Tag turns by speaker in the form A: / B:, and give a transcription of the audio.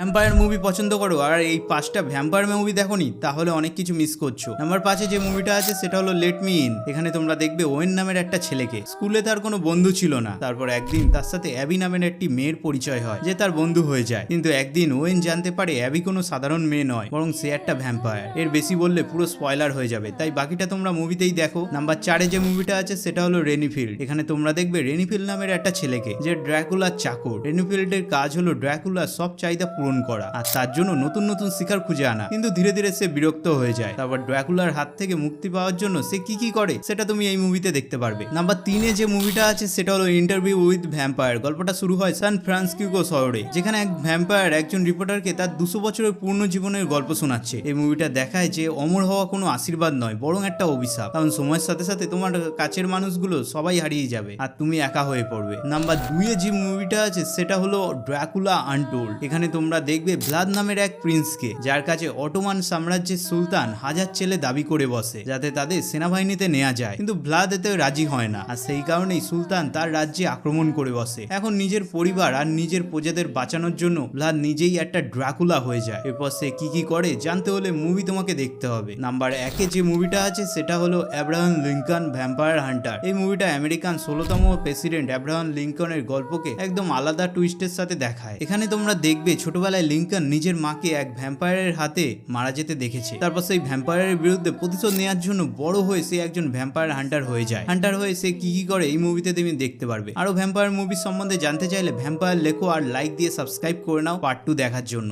A: Vampire movie পছন্দ করো আর এই 5টা ভ্যাম্পায়ার মুভি দেখোনি, তাহলে অনেক কিছু মিস করছো। নাম্বার 5-এ যে মুভিটা আছে সেটা হলো লেট মি ইন। এখানে তোমরা দেখবে ওয়েন নামের একটা ছেলেকে, স্কুলে তার কোনো বন্ধু ছিল না, তারপর একদিন তার সাথে অ্যাবি নামের একটি মেয়ের পরিচয় হয় যে তার বন্ধু হয়ে যায়। কিন্তু একদিন ওয়েন জানতে পারে অ্যাবি কোনো সাধারণ মেয়ে নয়, বরং সে একটা ভ্যাম্পায়ার। এর বেশি বললে পুরো স্পয়লার হয়ে যাবে, তাই বাকিটা তোমরা মুভিতেই দেখো। নাম্বার 4-এ যে মুভিটা আছে সেটা হলো রেনিফিল্ড। এখানে তোমরা দেখবে রেনিফিল্ড নামের একটা ছেলেকে যে ড্র্যাকুলার চাকর। রেনিফিল্ডের কাজ হলো ড্র্যাকুলার সব চাহিদা পূরণ করা আর তার জন্য নতুন নতুন শিকার খুঁজে আনা। কিন্তু ধীরে ধীরে সে বিরক্ত হয়ে যায়। তারপর ড্র্যাকুলার হাত থেকে মুক্তি পাওয়ার জন্য সে কি করে সেটা তুমি এই মুভিতে দেখতে পারবে। নাম্বার 3-এ যে মুভিটা আছে সেটা হলো ইন্টারভিউ উইথ ভ্যাম্পায়ার। গল্পটা শুরু হয় সান ফ্রান্সিসকো শহরে, যেখানে এক ভ্যাম্পায়ার একজন রিপোর্টারকে তার 200 বছরের পূর্ণ জীবনের গল্প শোনাচ্ছে। এই মুভিটা দেখায় যে অমর হওয়া কোনো আশীর্বাদ নয়, বরং একটা অভিশাপ। কারণ সময়ের সাথে সাথে তোমার কাছের মানুষগুলো সবাই হারিয়ে যাবে আর তুমি একা হয়ে পড়বে। নাম্বার 2-এ যে মুভিটা আছে সেটা হলো ড্র্যাকুলা আনটোল্ড। এখানে তোমরা দেখবে ভ্লাদ নামের এক প্রিন্সকে, যার কাছে অটোমান সাম্রাজ্যের সুলতান হাজার ছেলে দাবি করে বসে যাতে তাদের সেনাবাহিনীতে নেওয়া যায়। কিন্তু ভ্লাদ এতে রাজি হয় না, আর সেই কারণেই সুলতান তার রাজ্যে আক্রমণ করে বসে। এখন নিজের পরিবার আর নিজের প্রজাদের বাঁচানোর জন্য ভ্লাদ নিজেই একটা ড্রাকুলা হয়ে যায়। এরপর সে কি করে জানতে হলে মুভি তোমাকে দেখতে হবে। নাম্বার 1-এ যে মুভিটা আছে সেটা হলো অ্যাব্রাহাম লিঙ্কন ভ্যাম্পায়ার হান্টার। এই মুভিটা আমেরিকান 16তম প্রেসিডেন্ট অ্যাব্রাহাম লিঙ্কনের গল্পকে একদম আলাদা টুইস্টের সাথে দেখায়। এখানে তোমরা দেখবে ছোটবেলায় লিঙ্কন নিজের মাকে এক ভ্যাম্পায়ারের হাতে মারা যেতে দেখেছে। তারপর সেই ভ্যাম্পায়ারের বিরুদ্ধে প্রতিশোধ নেওয়ার জন্য বড় হয়ে সে একজন ভ্যাম্পায়ার হান্টার হয়ে যায়। হান্টার হয়ে সে কি করে এই মুভিতে তুমি দেখতে পারবে। আরো ভ্যাম্পায়ার মুভি সম্বন্ধে জানতে চাইলে ভ্যাম্পায়ার লেখো আর লাইক দিয়ে সাবস্ক্রাইব করে নাও পার্ট 2 দেখার জন্য।